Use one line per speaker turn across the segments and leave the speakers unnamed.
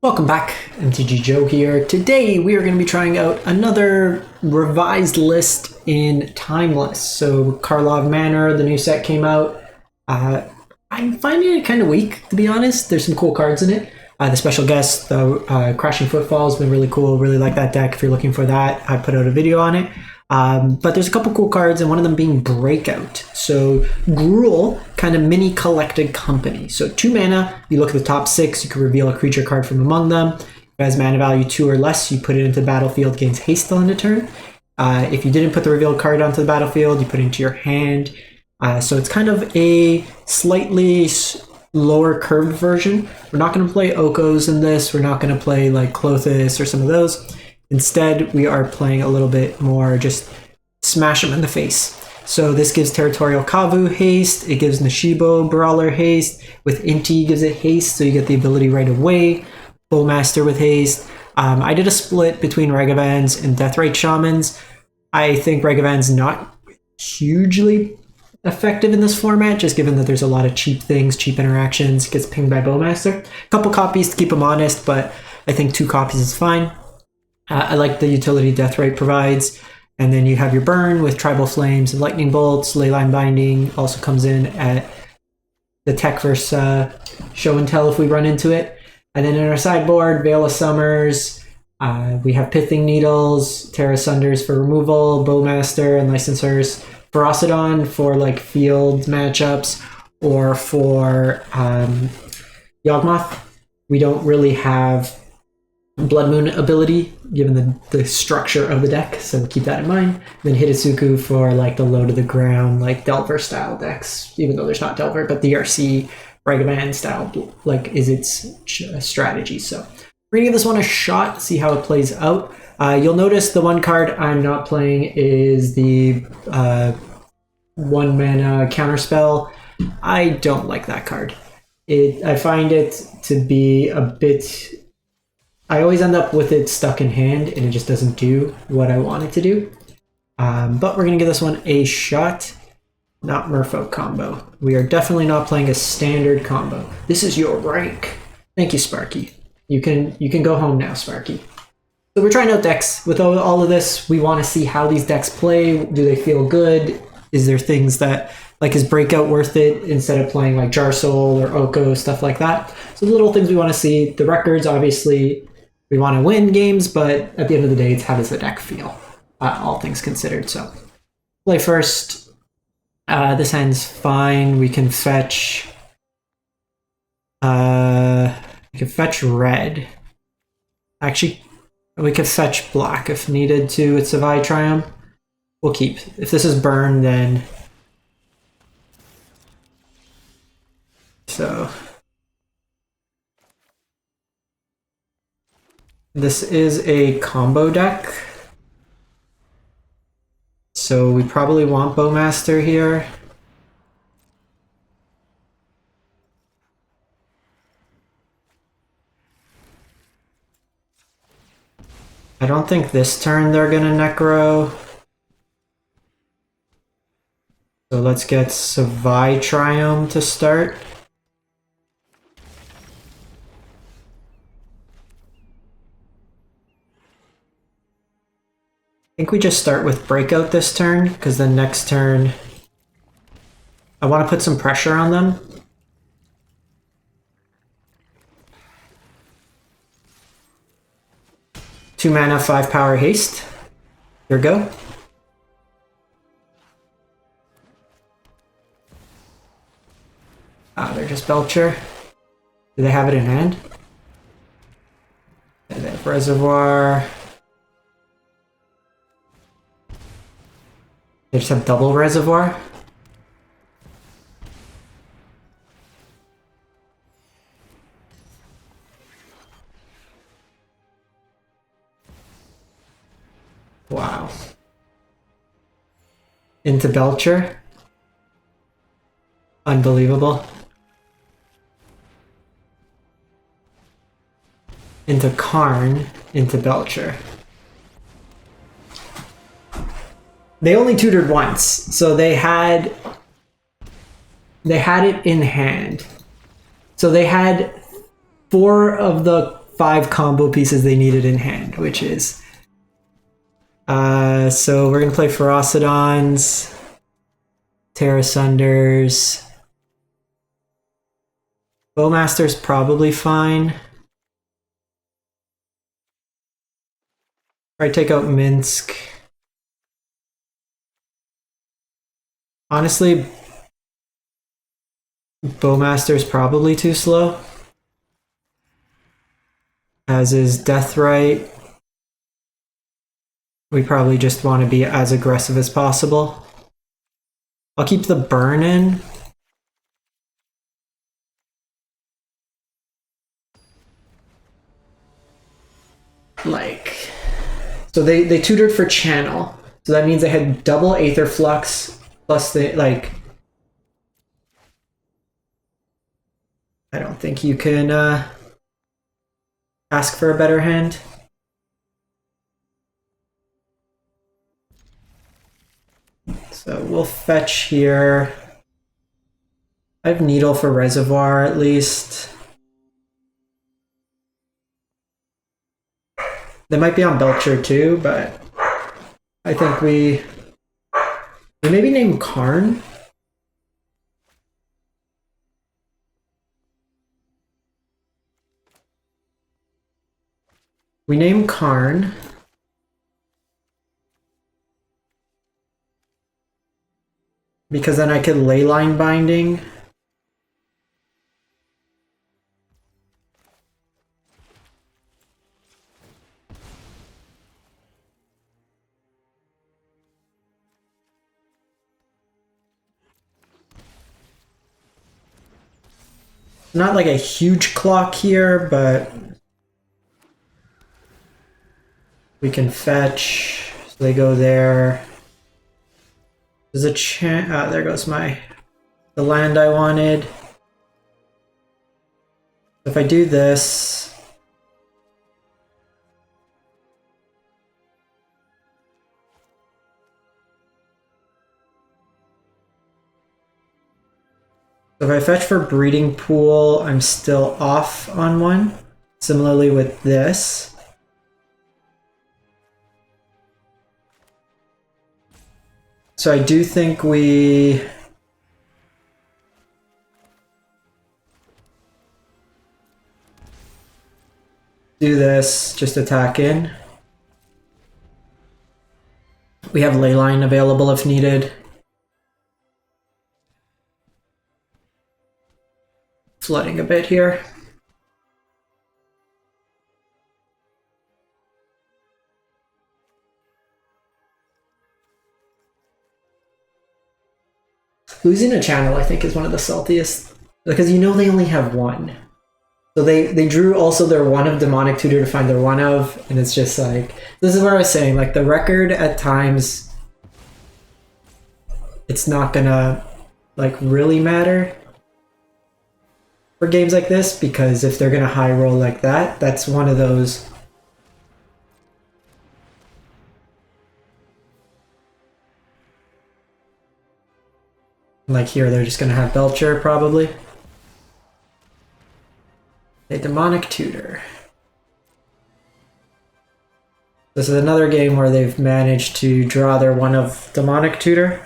Welcome back, MTG Joe here. Today we are going to be trying out another revised list in Timeless. So Karlov Manor, the new set came out. I'm finding it kind of weak, to be honest. There's some cool cards in it. The special guest, the Crashing Footfall, has been really cool. Really like that deck. If you're looking for that, I put out a video on it. But there's a couple cool cards, and one of them being Breakout. So Gruul, kind of mini collected company. So 2 mana, you look at the top 6, you can reveal a creature card from among them. If it has mana value 2 or less, you put it into the battlefield, gains haste on the turn. If you didn't put the revealed card onto the battlefield, you put it into your hand. So it's kind of a slightly lower curved version. We're not going to play Okos in this. We're not going to play like Klothys or some of those. Instead, we are playing a little bit more just smash them in the face. So this gives Territorial Kavu haste. It gives Nishibo Brawler haste. With Inti gives it haste, so you get the ability right away. Bowmaster with haste. I did a split between Regavans and Deathrite Shamans. I think Regavans not hugely effective in this format, just given that there's a lot of cheap things, cheap interactions. It gets pinged by Bowmaster. A couple copies to keep them honest, but I think 2 copies is fine. I like the utility Deathrite provides. And then you have your burn with Tribal Flames and Lightning Bolts. Leyline Binding also comes in at the tech versus show and tell if we run into it. And then in our sideboard, Veil of Summers. We have Pithing Needles, Terra Sunders for removal, Bowmaster and Licensors. Ferocidon for like field matchups, or for Yawgmoth. We don't really have Blood Moon ability given the structure of the deck, so keep that in mind. Then Hitotsuku for like the low to the ground, like Delver style decks, even though there's not Delver, but the RC Ragavan style like is its strategy. So we're gonna give this one a shot, see how it plays out. You'll notice the one card I'm not playing is the 1 mana counterspell. I don't like that card. I find it to be a bit. I always end up with it stuck in hand, and it just doesn't do what I want it to do. But we're gonna give this one a shot. Not Merfolk combo. We are definitely not playing a standard combo. This is your rank. Thank you, Sparky. You can go home now, Sparky. So we're trying out decks. With all of this, we want to see how these decks play. Do they feel good? Is there things that, like, is Breakout worth it instead of playing like Jar Soul or Oko, stuff like that? So the little things we want to see. The records, obviously, we want to win games, but at the end of the day, it's how does the deck feel, all things considered. So play first. This hand's fine. We can fetch. We can fetch red. Actually, we could fetch black if needed to. It's a Savai Triumph. We'll keep. If this is burn, then so this is a combo deck. So we probably want Bowmaster here. I don't think this turn they're gonna Necro. So let's get Savai Triumph to start. I think we just start with Breakout this turn, because the next turn I want to put some pressure on them. Two mana, 5 power haste. Here we go. They're just Belcher. Do they have it in hand? They have Reservoir. They just have double Reservoir. Wow. Into Belcher. Unbelievable. Into Karn, into Belcher. They only tutored once, so they had it in hand. So they had 4 of the 5 combo pieces they needed in hand, which is... so we're going to play Ferocidons, Terra Sunders. Bowmaster's probably fine. Or I take out Minsk. Honestly, Bowmaster's probably too slow. As is Deathrite. We probably just want to be as aggressive as possible. I'll keep the burn in. So they tutored for channel. So that means they had double Aether Flux plus the, like... I don't think you can ask for a better hand. So we'll fetch here. I have Needle for Reservoir at least. They might be on Belcher too, but I think we maybe name Karn. We name Karn. Because then I could Leyline Binding. Not like a huge clock here, but we can fetch. So they go there. There's a chance. There goes the land I wanted. If I do this, if I fetch for Breeding Pool, I'm still off on one. Similarly with this. So I do think we... do this, just attack in. We have Leyline available if needed. Flooding a bit here. Losing a channel, I think, is one of the saltiest, because you know they only have one. So they drew also their one of Demonic Tutor to find their one of, and it's just like, this is what I was saying, like the record at times, it's not gonna like really matter for games like this, because if they're gonna high roll like that, that's one of those. Like here, they're just gonna have Belcher probably. A Demonic Tutor. This is another game where they've managed to draw their one of Demonic Tutor.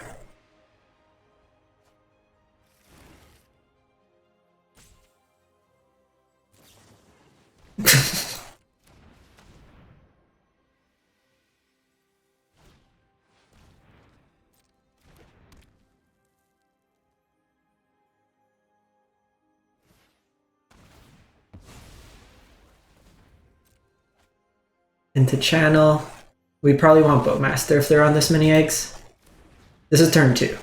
Into channel. We probably want Bowmaster if they're on this many eggs. This is turn 2.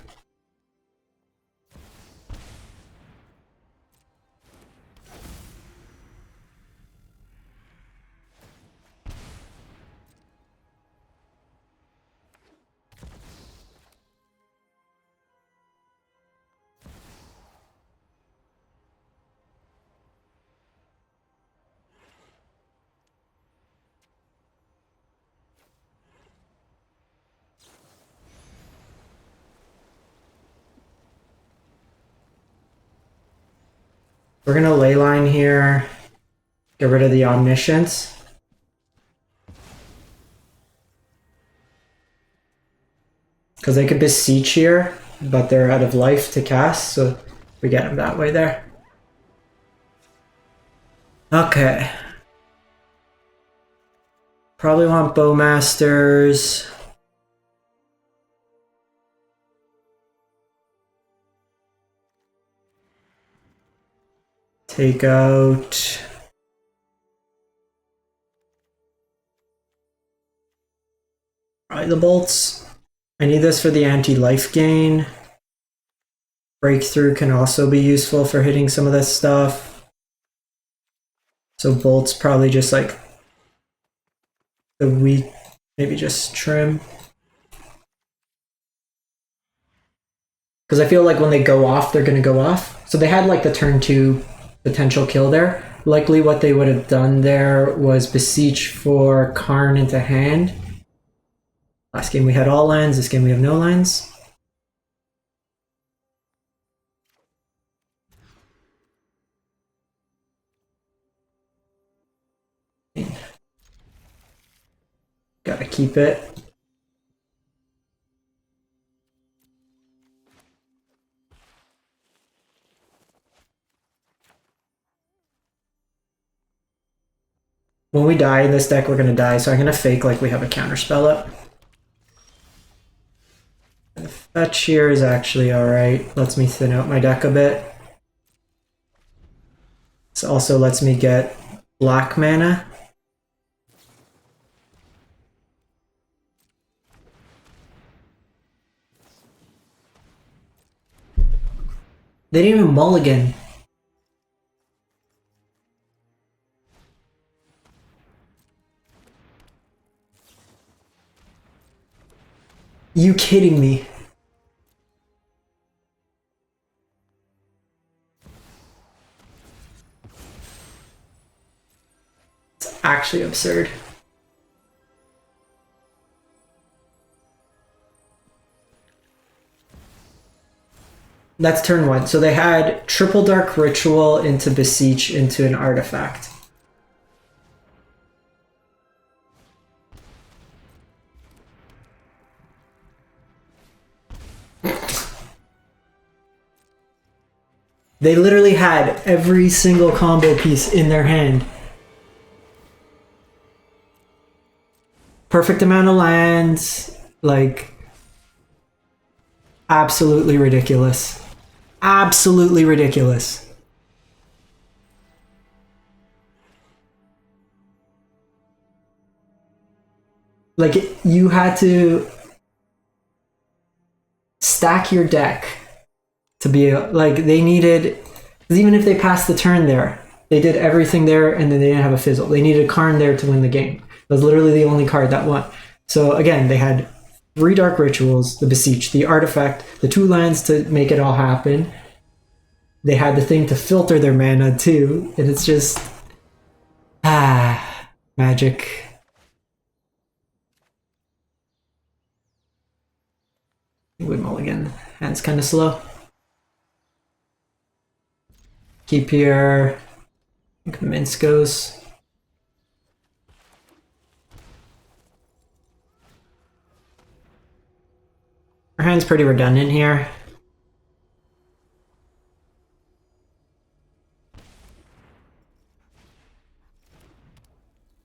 We're gonna Leyline here. Get rid of the Omniscience. Because they could beseech here, but they're out of life to cast, so we get them that way there. Okay. Probably want Bowmasters. Take out... Probably the bolts. I need this for the anti-life gain. Breakthrough can also be useful for hitting some of this stuff. So bolts probably just like the weak, maybe just trim. Because I feel like when they go off, they're going to go off. So they had like the turn 2 potential kill there. Likely what they would have done there was beseech for Karn into hand. Last game we had all lands, this game we have no lands. Gotta keep it. When we die in this deck, we're gonna die, so I'm gonna fake like we have a counterspell up. The fetch here is actually alright. Lets me thin out my deck a bit. This also lets me get black mana. They didn't even mulligan. You kidding me? It's actually absurd. That's turn 1. So they had triple dark ritual into beseech into an artifact. They literally had every single combo piece in their hand. Perfect amount of lands, like absolutely ridiculous. Absolutely ridiculous. Like, you had to stack your deck to be like, they needed, even if they passed the turn there, they did everything there and then they didn't have a fizzle. They needed a Karn there to win the game. That was literally the only card that won. So again, they had 3 dark rituals, the beseech, the artifact, the 2 lands to make it all happen. They had the thing to filter their mana too, and it's just magic. Would mulligan. Hand's kind of slow. Keep here. I think Mince goes. Our hand's pretty redundant here.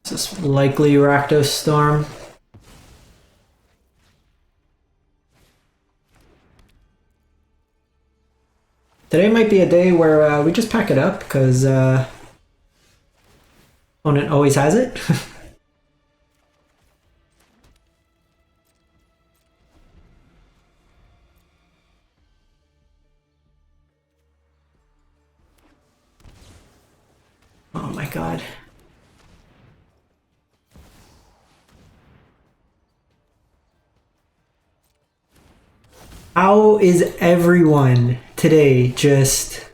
This is likely Rakdos Storm. Today might be a day where we just pack it up because opponent always has it. Oh my god. How is everyone today just...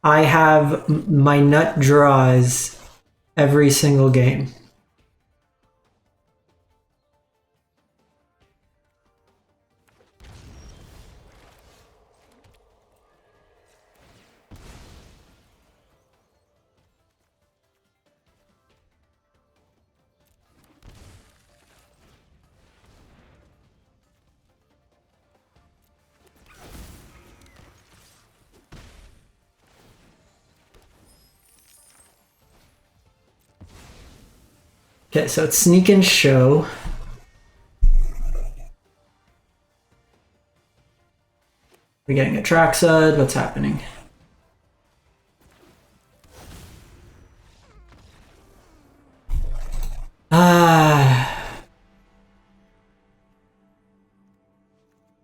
I have my nut draws every single game. Okay, so it's Sneak and Show. We're getting a trackside. What's happening?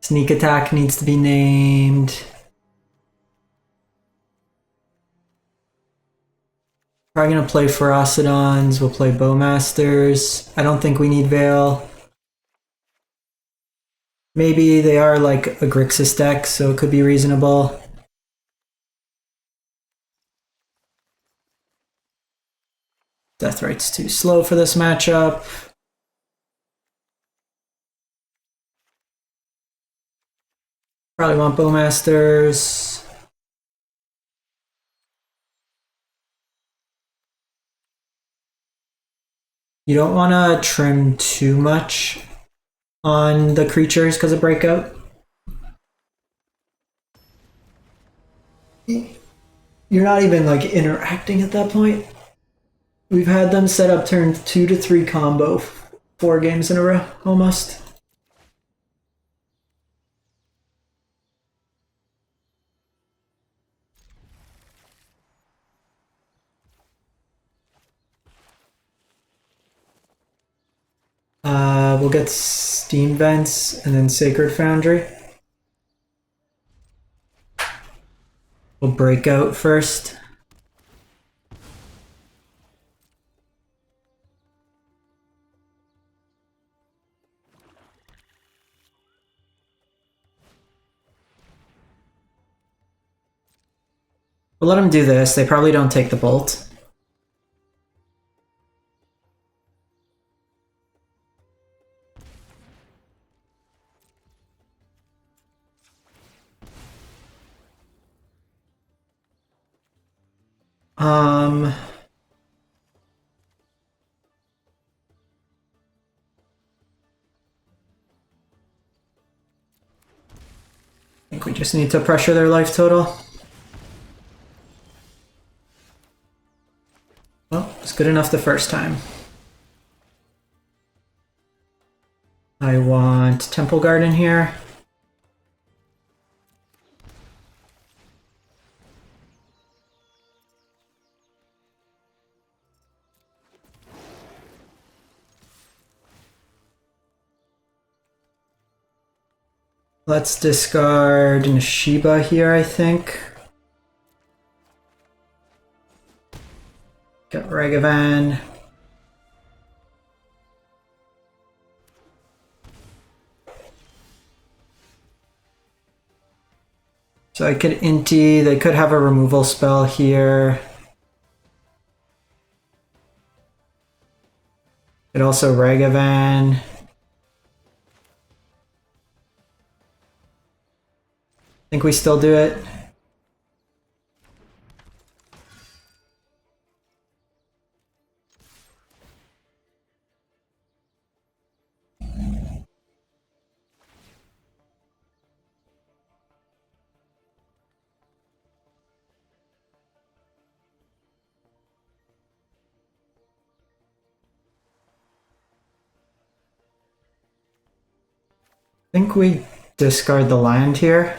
Sneak attack needs to be named. Probably gonna play Ferocidons. We'll play Bowmasters. I don't think we need Veil. Maybe they are like a Grixis deck, so it could be reasonable. Deathrite's too slow for this matchup. Probably want Bowmasters. You don't want to trim too much on the creatures because of Breakout. You're not even like interacting at that point. We've had them set up turn 2 to 3 combo 4 games in a row, almost. We'll get Steam Vents and then Sacred Foundry. We'll break out first. We'll let them do this. They probably don't take the bolt. I think we just need to pressure their life total. Well, it's good enough the first time. I want Temple Garden here. Let's discard Nishiba here, I think. Get Ragavan. So I could Inti, they could have a removal spell here. Could also Ragavan. Think we still do it. I think we discard the land here.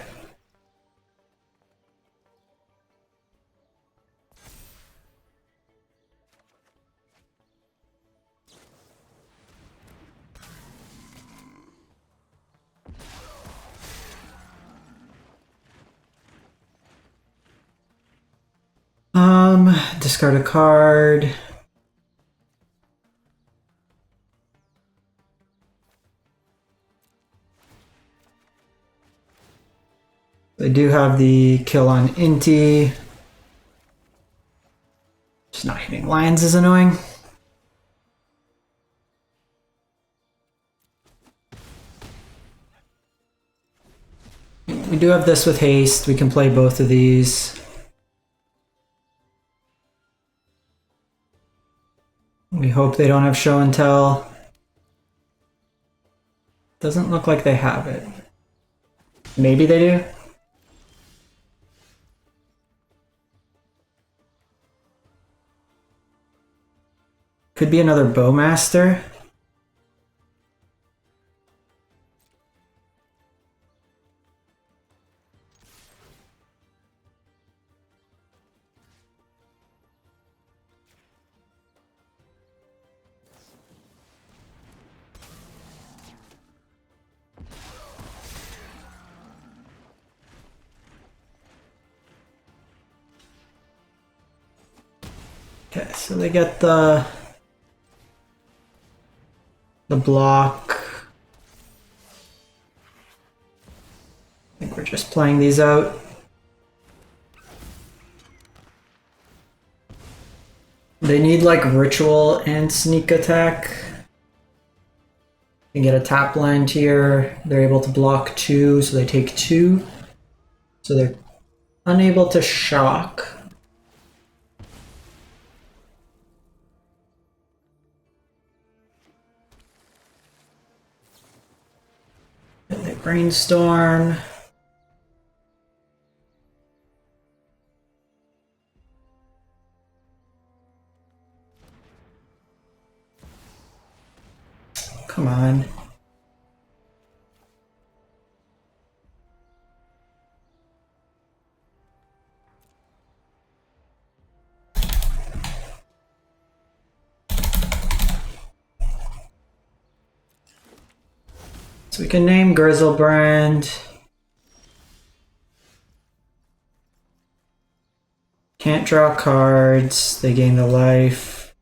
Discard a card. I do have the kill on Inti. Just not hitting lands is annoying. We do have this with haste. We can play both of these. We hope they don't have show and tell. Doesn't look like they have it. Maybe they do. Could be another Bowmaster. Okay, so they get the block. I think we're just playing these out. They need like ritual and sneak attack. You can get a tap land here. They're able to block 2, so they take 2. So they're unable to shock. And they brainstorm. Come on. So we can name Grizzlebrand. Can't draw cards. They gain the life.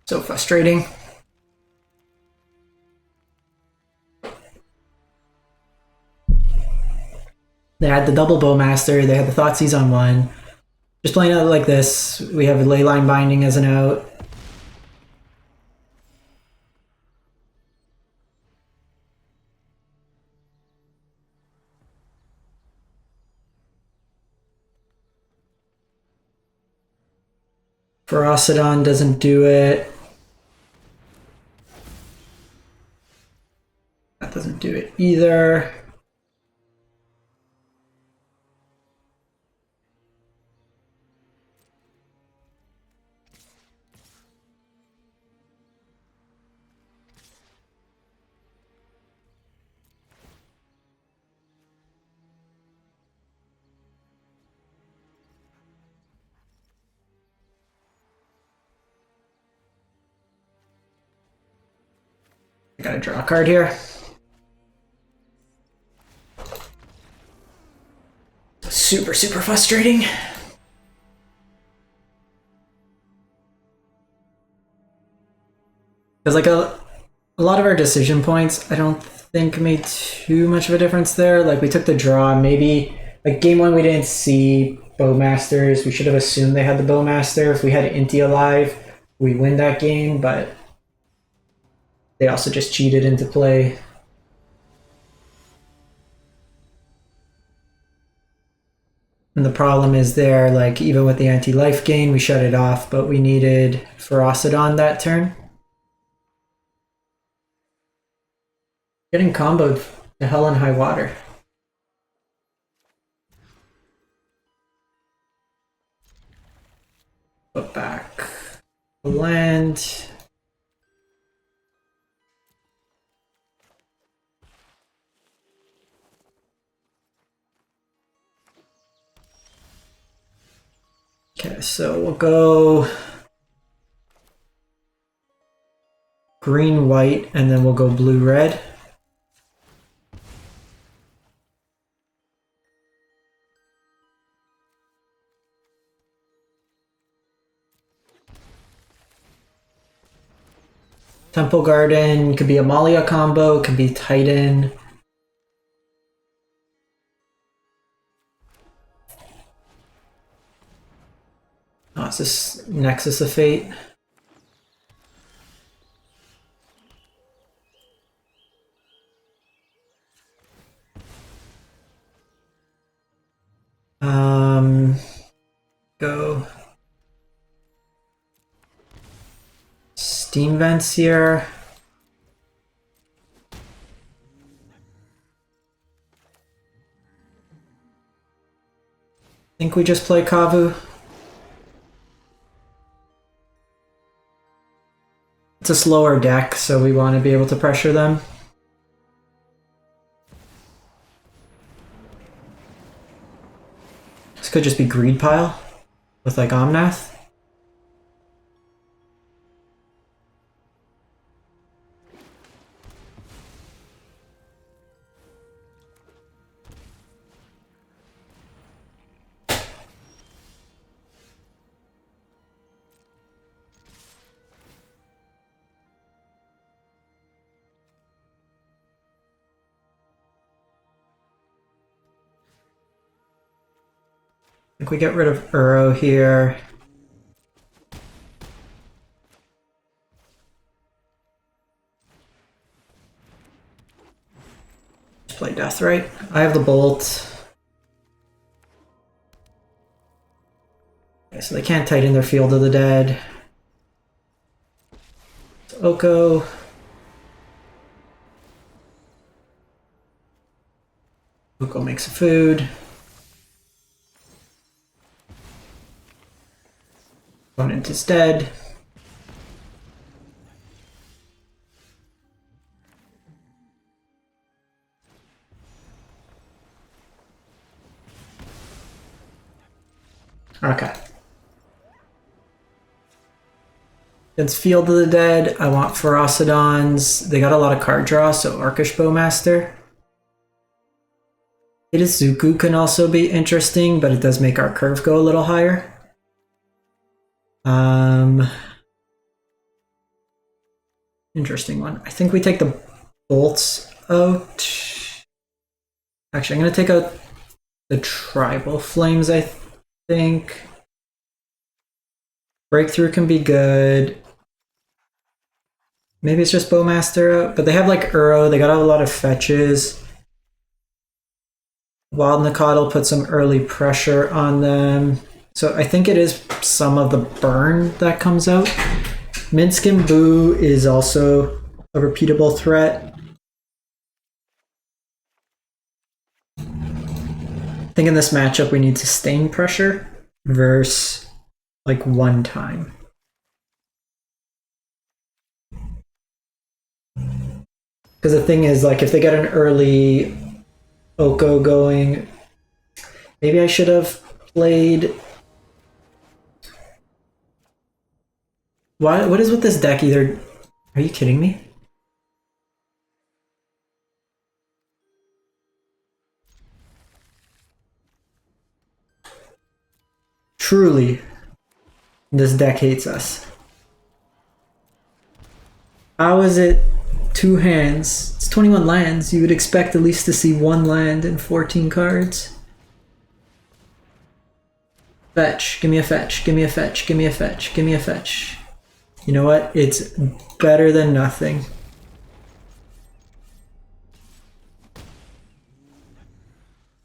So frustrating. They had the double Bowmaster. They had the Thoughtseize on 1. Just playing out like this, we have a Leyline Binding as an out. Ferocidon doesn't do it. That doesn't do it either. I gotta draw a card here. Super, super frustrating. Because like a lot of our decision points, I don't think made too much of a difference there. Like we took the draw, maybe like game 1 we didn't see Bowmasters. We should have assumed they had the Bowmaster. If we had Inti alive, we win that game, but they also just cheated into play. And the problem is there, like even with the anti-life gain, we shut it off, but we needed Ferocidon that turn. Getting comboed to hell and high water. Put back the land. Okay, so we'll go green, white, and then we'll go blue, red. Temple Garden could be a Malia combo, could be Titan. Oh, it's this Nexus of Fate. Go Steam Vents here. think we just play Kavu. It's a slower deck, so we want to be able to pressure them. This could just be Greed Pile with like Omnath. I think we get rid of Uro here. Just play Deathrite. I have the Bolt. Okay, so they can't tighten their Field of the Dead. It's Oko. Oko makes a food. Opponent is dead. Okay. Against Field of the Dead, I want Ferocidons. They got a lot of card draw, so Orcish Bowmaster. Zuku can also be interesting, but it does make our curve go a little higher. Interesting one. I think we take the bolts out. Actually, I'm going to take out the Tribal Flames, I think. Breakthrough can be good. Maybe it's just Bowmaster out, but they have like Uro, they got a lot of fetches. Wild Nacatl put some early pressure on them. So I think it is some of the burn that comes out. Minskin Boo is also a repeatable threat. I think in this matchup we need sustained pressure versus like one time. Because the thing is, like, if they get an early Oko going, maybe I should have played... What is with this deck either? Are you kidding me? Truly, this deck hates us. How is it 2 hands? It's 21 lands. You would expect at least to see 1 land and 14 cards. Fetch. Give me a fetch. Give me a fetch. Give me a fetch. Give me a fetch. You know what? It's better than nothing.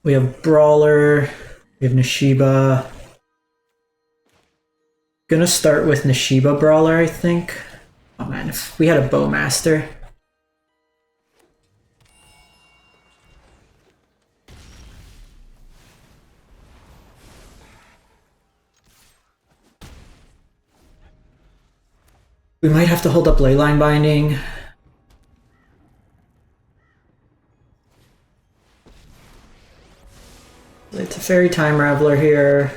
We have Brawler. We have Nishiba. Gonna start with Nishiba Brawler, I think. Oh man, if we had a Bowmaster. We might have to hold up Leyline Binding. It's a Fairy Time Raveler here.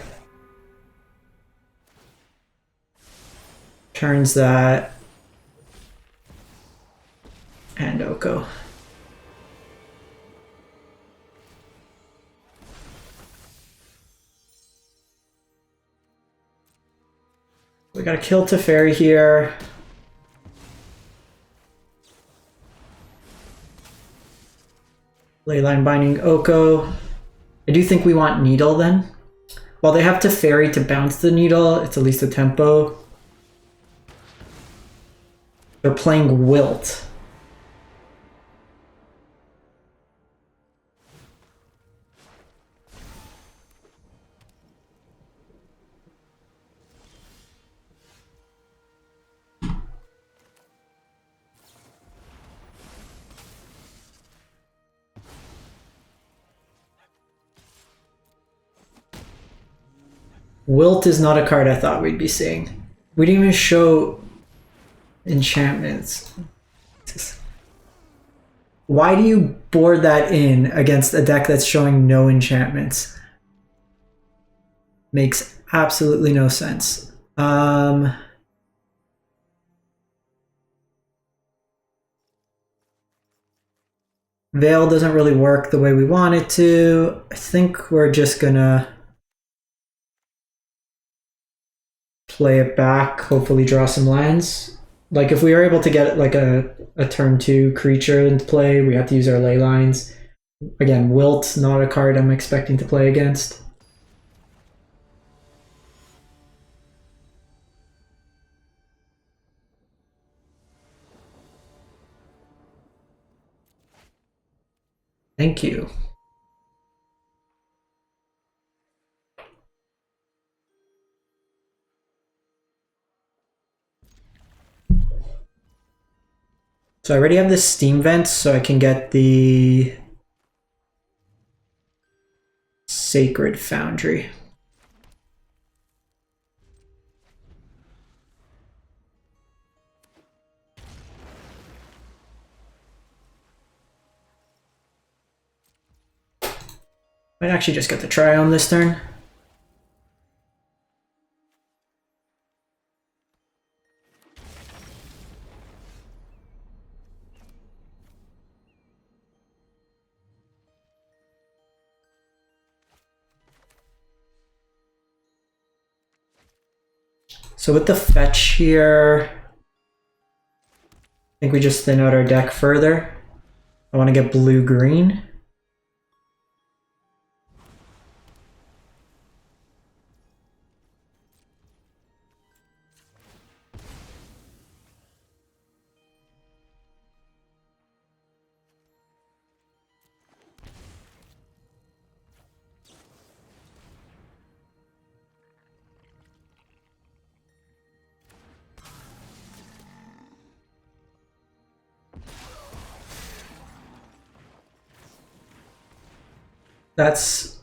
Turns that. And Oko. We got to kill Teferi here. Leyline Binding Oko. I do think we want Needle then. While they have Teferi to bounce the Needle, it's at least a tempo. They're playing Wilt. Wilt is not a card I thought we'd be seeing. We didn't even show enchantments. Why do you board that in against a deck that's showing no enchantments? Makes absolutely no sense. Veil doesn't really work the way we want it to. I think we're just gonna play it back, hopefully draw some lands. Like if we were able to get like a turn 2 creature into play, we have to use our ley lines. Again, Wilt, not a card I'm expecting to play against. Thank you. So I already have the Steam Vents, so I can get the Sacred Foundry. Might actually just get the try on this turn. So with the fetch here, I think we just thin out our deck further. I want to get blue-green. That's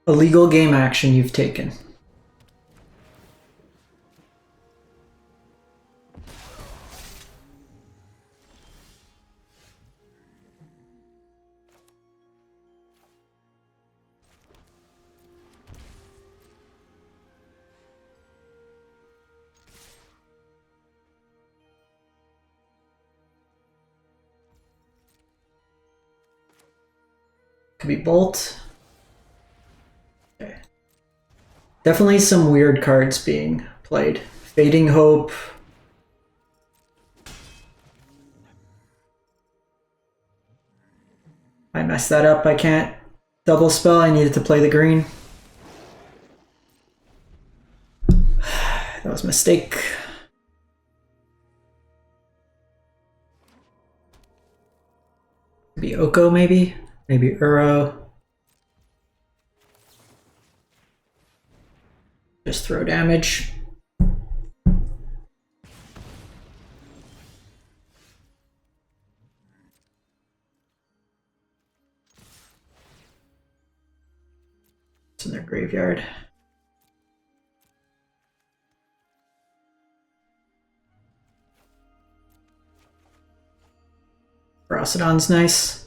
illegal game action you've taken. Could be Bolt. Okay. Definitely some weird cards being played. Fading Hope. I messed that up. I can't double spell. I needed to play the green. That was a mistake. Maybe Oko, maybe? Maybe Uro. Just throw damage. It's in their graveyard. Brosodon's nice.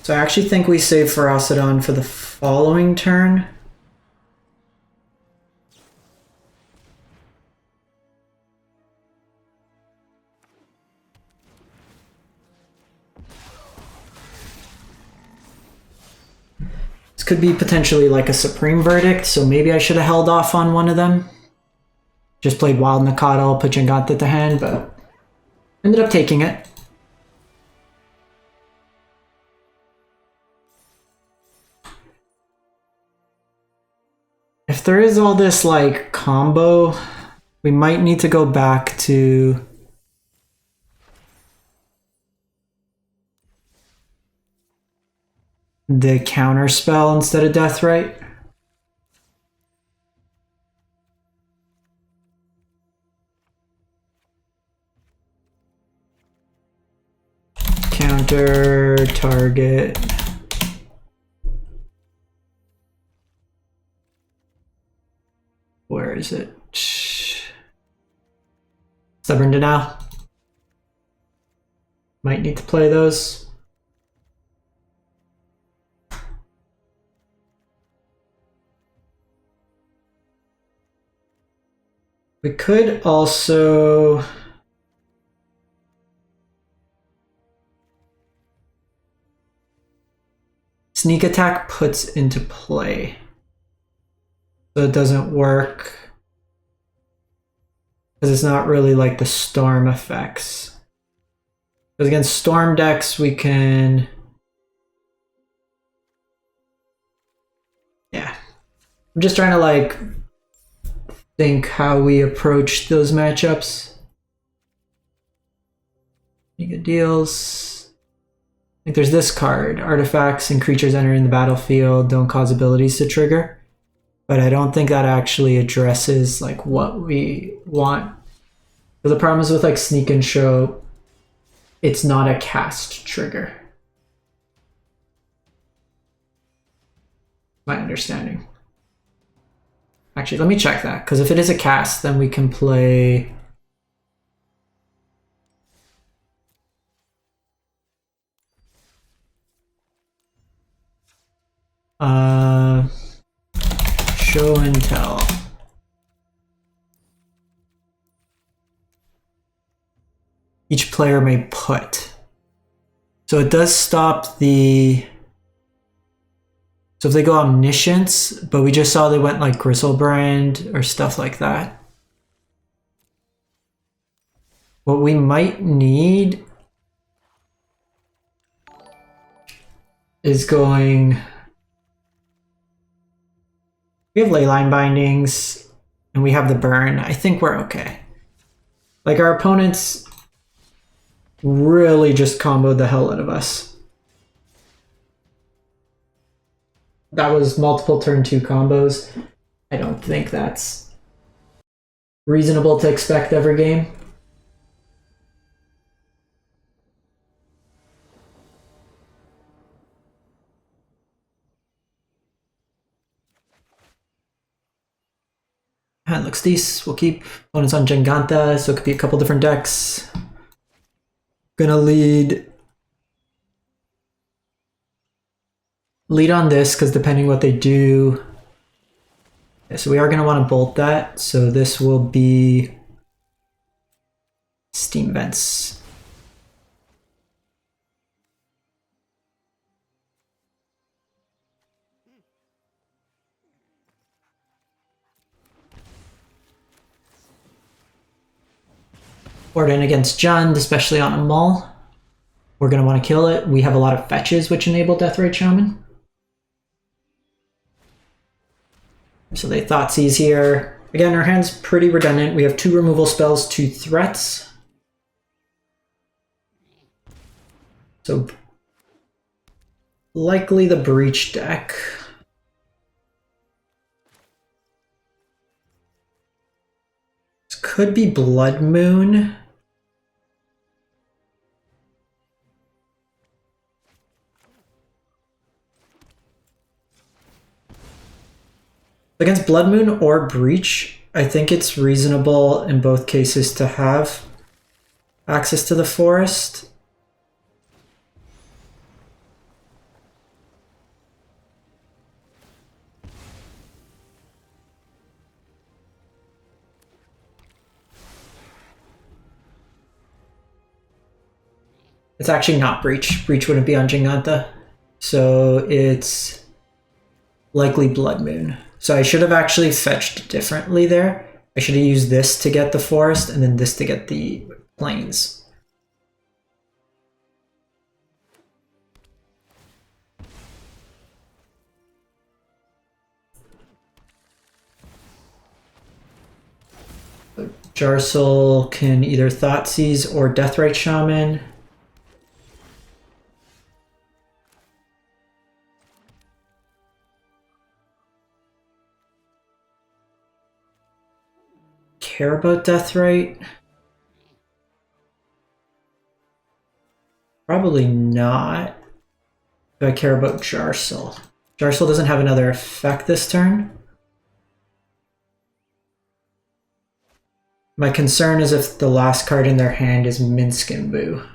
So I actually think we save Ferocodon for the following turn. This could be potentially like a Supreme Verdict, so maybe I should have held off on one of them. Just played Wild Nakatl, put Jangata to hand, but ended up taking it. If there is all this like combo, we might need to go back to the counter spell instead of Deathrite. enter target. Where is it? Stubborn Denial. Might need to play those. We could also... Sneak Attack puts into play. So it doesn't work. Because it's not really like the storm effects. Because against storm decks we can... Yeah. I'm just trying to like think how we approach those matchups. Any good deals? I think there's this card. Artifacts and creatures entering the battlefield don't cause abilities to trigger. But I don't think that actually addresses like what we want. But the problem is with like Sneak and Show, it's not a cast trigger. My understanding. Actually, let me check that, because if it is a cast, then we can play... Show and Tell. Each player may put. So it does stop the... So if they go Omniscience, but we just saw they went like Gristlebrand or stuff like that. What we might need is going... We have Leyline Bindings, and we have the burn. I think we're okay. Like, our opponents really just comboed the hell out of us. That was multiple turn 2 combos. I don't think that's reasonable to expect every game. Hand looks decent. We'll keep opponents on Giganta, so it could be a couple different decks. Gonna lead on this, because depending what they do... Yeah, so we are gonna want to bolt that, so this will be Steam Vents. Board in against Jund, especially on a Mull. We're going to want to kill it. We have a lot of fetches which enable Deathrite Shaman. So they Thoughtseize here. Again, our hand's pretty redundant. We have 2 removal spells, 2 threats. So likely the Breach deck. This could be Blood Moon. Against Blood Moon or Breach, I think it's reasonable in both cases to have access to the forest. It's actually not Breach. Breach wouldn't be on Giganta. So it's likely Blood Moon. So I should have actually fetched differently there. I should have used this to get the forest and then this to get the plains. Jarsoul can either Thoughtseize or Deathrite Shaman. Care about Deathrite? Probably not. Do I care about Jarsel? Jarsel doesn't have another effect this turn. My concern is if the last card in their hand is Minskin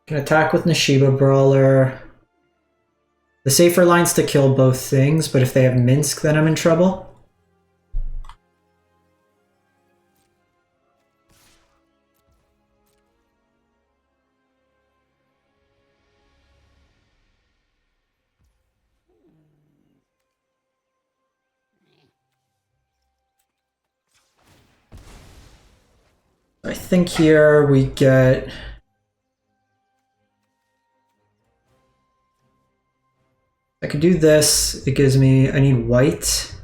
Can attack with Nishiba Brawler. The safer line's to kill both things, but if they have Minsk, then I'm in trouble. I think here we get... I could do this. It gives me... I need white.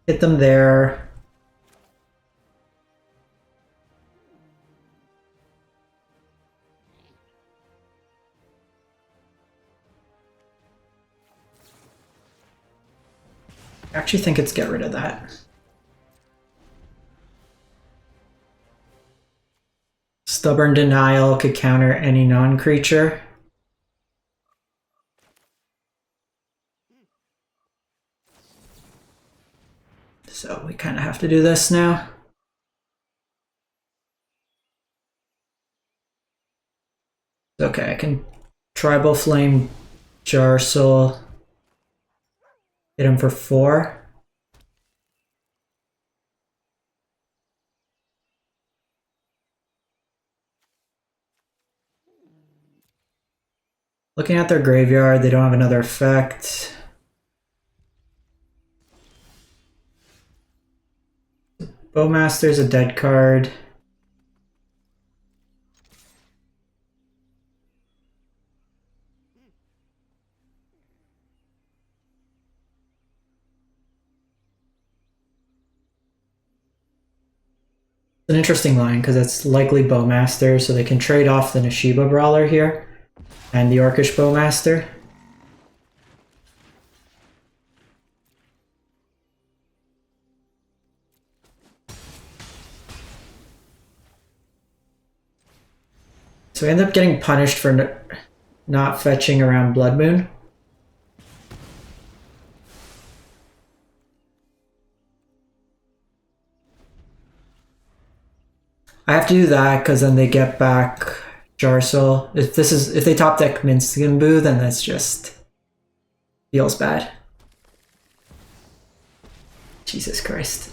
Hit them there. I actually think it's get rid of that. Stubborn Denial could counter any non-creature. So we kind of have to do this now. Okay, I can Tribal Flame Jarsel. Hit him for 4. Looking at their graveyard, they don't have another effect. Bowmaster's a dead card. An interesting line because it's likely Bowmaster, so they can trade off the Nishiba Brawler here and the Orcish Bowmaster. So I end up getting punished for not fetching around Blood Moon. I have to do that because then they get back Jarsel. If they top deck Minskin, then that's just feels bad. Jesus Christ.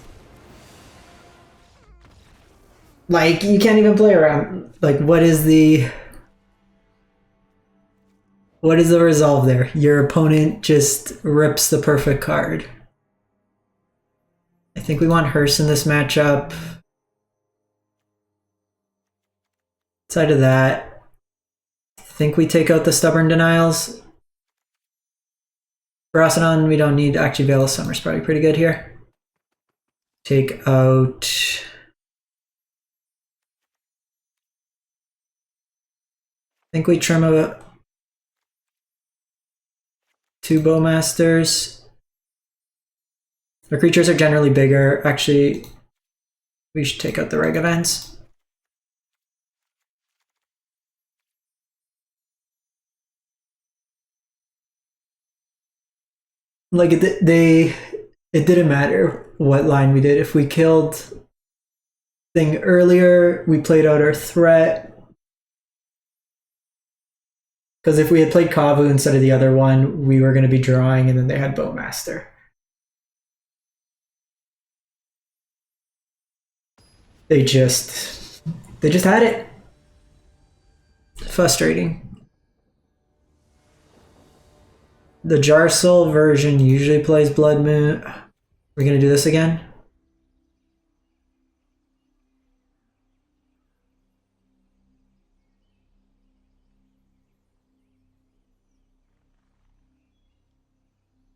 Like, you can't even play around. Like, what is the resolve there? Your opponent just rips the perfect card. I think we want Hearse in this matchup. Outside of that, I think we take out the Stubborn Denials. For Asanon, we don't need... Actually, Veil of Summer's probably pretty good here. Take out... I think we trim a 2 Bowmasters. The creatures are generally bigger. Actually, we should take out the Reg Events. Like, it didn't matter what line we did. If we killed thing earlier, we played out our threat. Because if we had played Kavu instead of the other one, we were going to be drawing, and then they had Bowmaster. They just had it. Frustrating. The Jarsel version usually plays Blood Moon. We're going to do this again?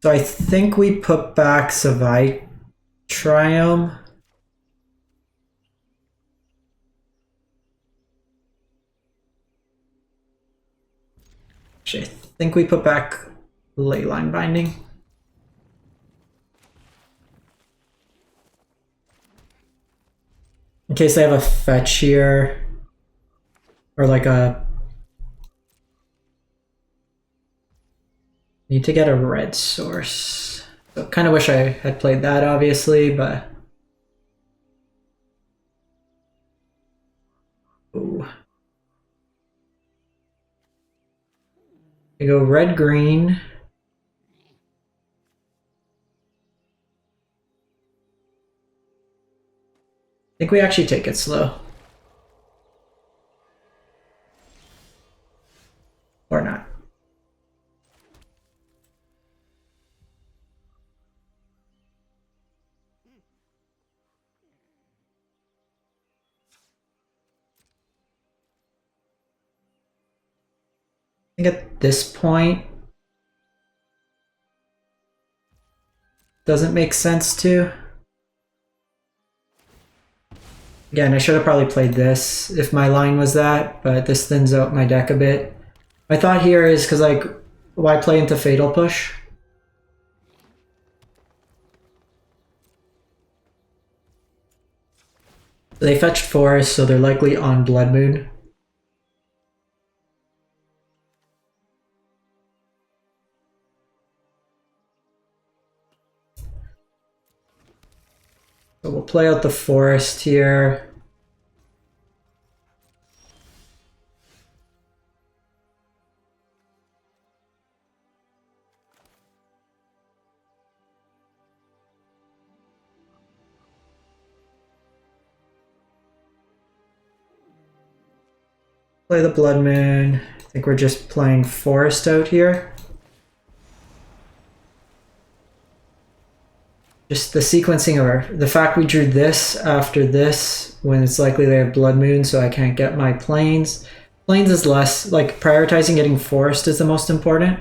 So I think we put back Savai Triome. Actually, I think we put back Leyline Binding. In case they have a fetch here. Or like a... Need to get a red source. So kind of wish I had played that, obviously, but... Ooh. I go red-green. I think we actually take it slow. Or not. I think at this point, doesn't make sense to. Again, I should have probably played this if my line was that, but this thins out my deck a bit. My thought here is because, like, why play into Fatal Push? They fetched Forest, so they're likely on Blood Moon. So we'll play out the Forest here. Play the Blood Moon. I think we're just playing Forest out here. Just the sequencing of the fact we drew this after this when it's likely they have Blood Moon, so I can't get my Plains. Plains is less, like, prioritizing getting Forest is the most important.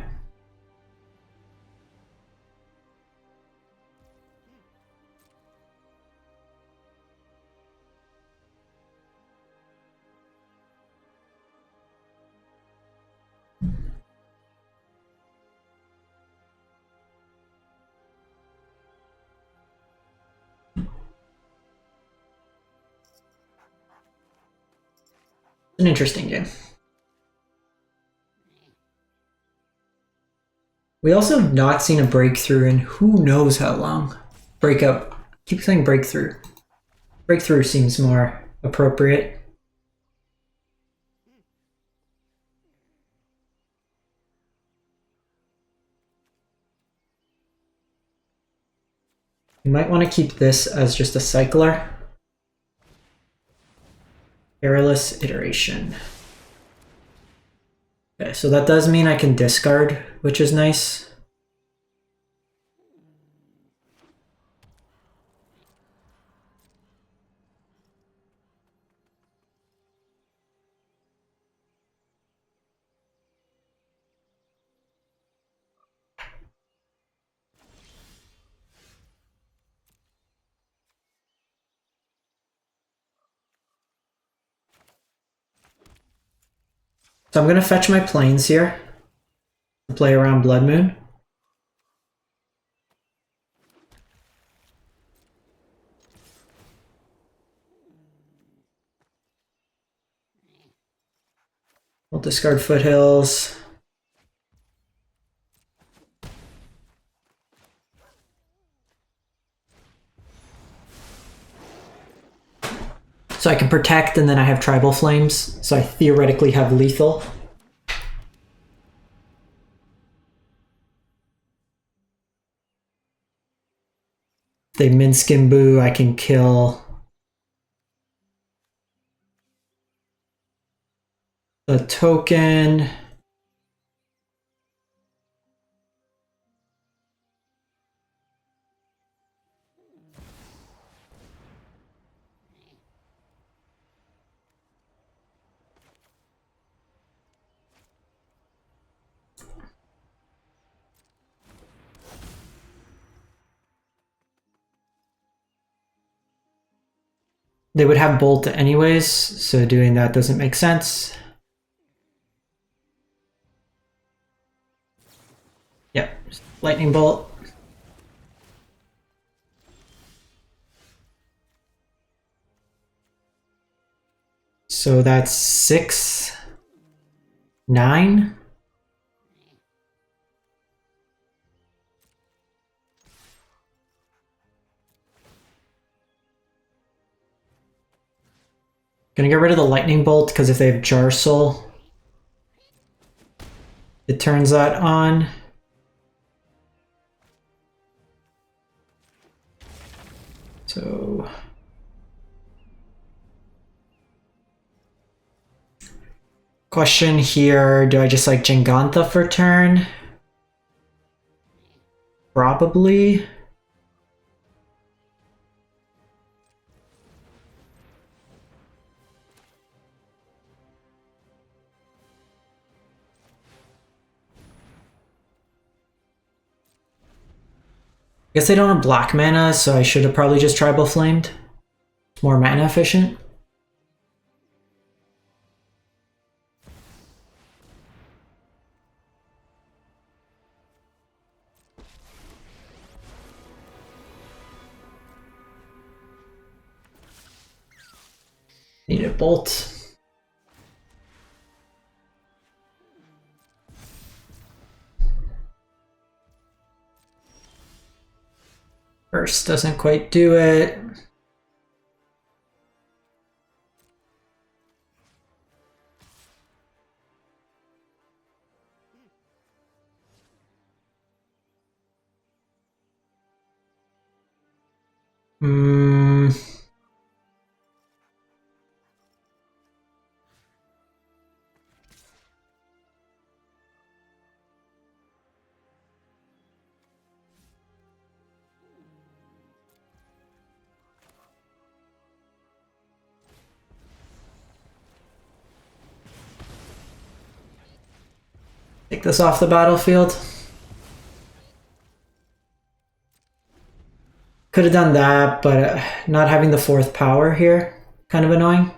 An interesting game. We also have not seen a breakthrough in who knows how long. Breakout. Keep saying breakthrough. Breakthrough seems more appropriate. You might want to keep this as just a cycler. Perilous Iteration. Okay, so that does mean I can discard, which is nice. So I'm going to fetch my Plains here. Play around Blood Moon. We'll discard Foothills. So I can protect, and then I have Tribal Flames, so I theoretically have lethal. If they min Skimbu, I can kill the token. They would have Bolt anyways, so doing that doesn't make sense. Yep, lightning bolt. So that's 6, 9. Gonna get rid of the lightning bolt because if they have Jar Soul, it turns that on. So question here, do I just like Jingantha for turn? Probably. I guess they don't have black mana, so I should have probably just Tribal Flamed. It's more mana efficient. Need a bolt. First doesn't quite do it. Take this off the battlefield. Could have done that, but not having the 4th power here, kind of annoying.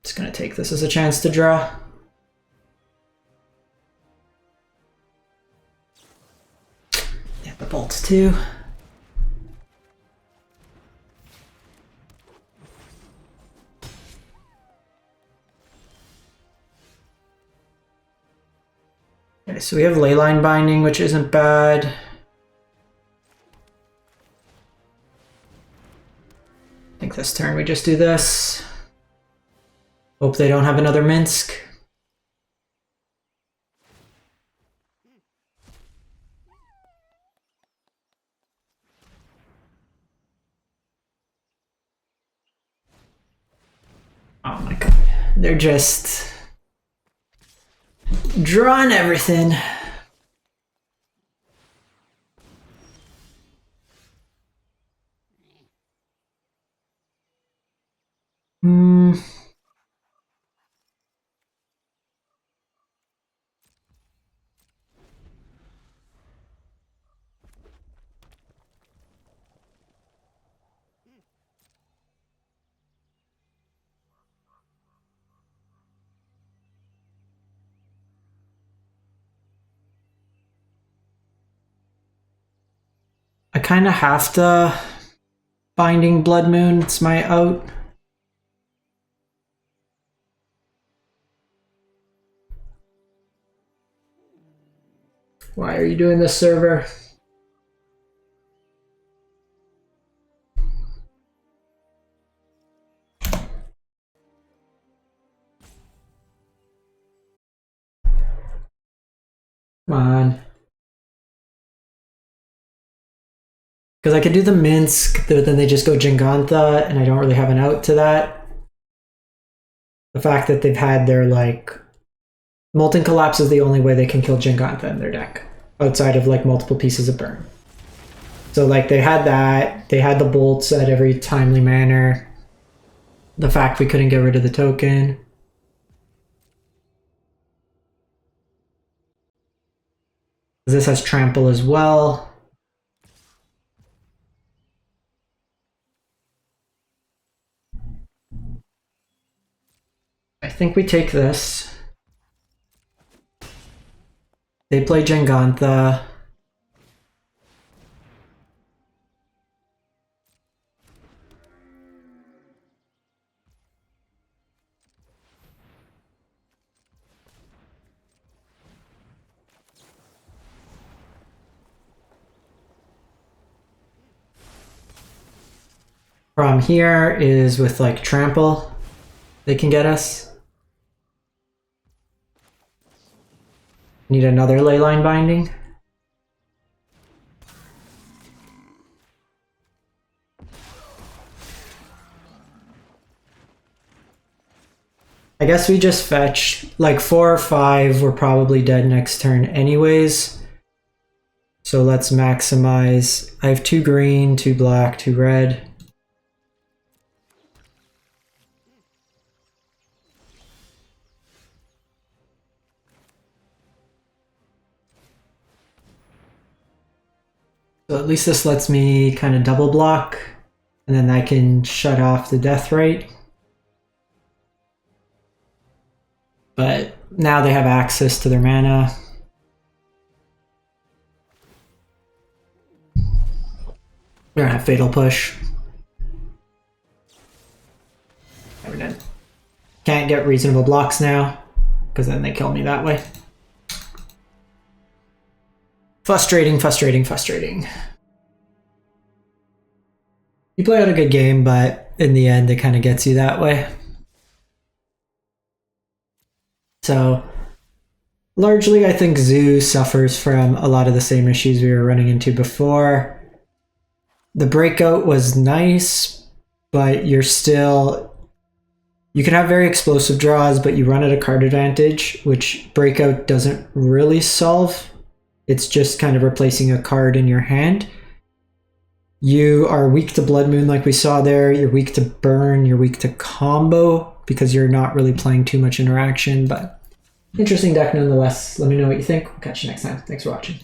Just gonna take this as a chance to draw. Yeah, the bolts too. Okay, so we have Leyline Binding, which isn't bad. I think this turn we just do this. Hope they don't have another Minsk. Oh my god. They're just drawing everything. I kind of have to Binding Blood Moon. It's my out. Why are you doing this, server? Come on. Because I could do the Minsk, but then they just go Jingantha, and I don't really have an out to that. The fact that they've had their, like... Molten Collapse is the only way they can kill Jingantha in their deck, outside of, like, multiple pieces of burn. So, like, they had that. They had the bolts at every timely manner. The fact we couldn't get rid of the token. This has Trample as well. think we take this. They play Jengantha. Problem here is with like trample, they can get us. Need another leyline binding. I guess we just fetch like 4 or 5. We're probably dead next turn anyways. So let's maximize. I have 2 green, 2 black, 2 red. So at least this lets me kind of double block, and then I can shut off the death rate. But now they have access to their mana. They're gonna have Fatal Push. We're dead. Can't get reasonable blocks now, because then they kill me that way. Frustrating, frustrating, frustrating. You play out a good game, but in the end, it kind of gets you that way. So, largely, I think Zoo suffers from a lot of the same issues we were running into before. The breakout was nice, but you're still... You can have very explosive draws, but you run at a card advantage, which breakout doesn't really solve. It's just kind of replacing a card in your hand. You are weak to Blood Moon like we saw there. You're weak to Burn. You're weak to Combo because you're not really playing too much interaction. But interesting deck nonetheless. Let me know what you think. We'll catch you next time. Thanks for watching.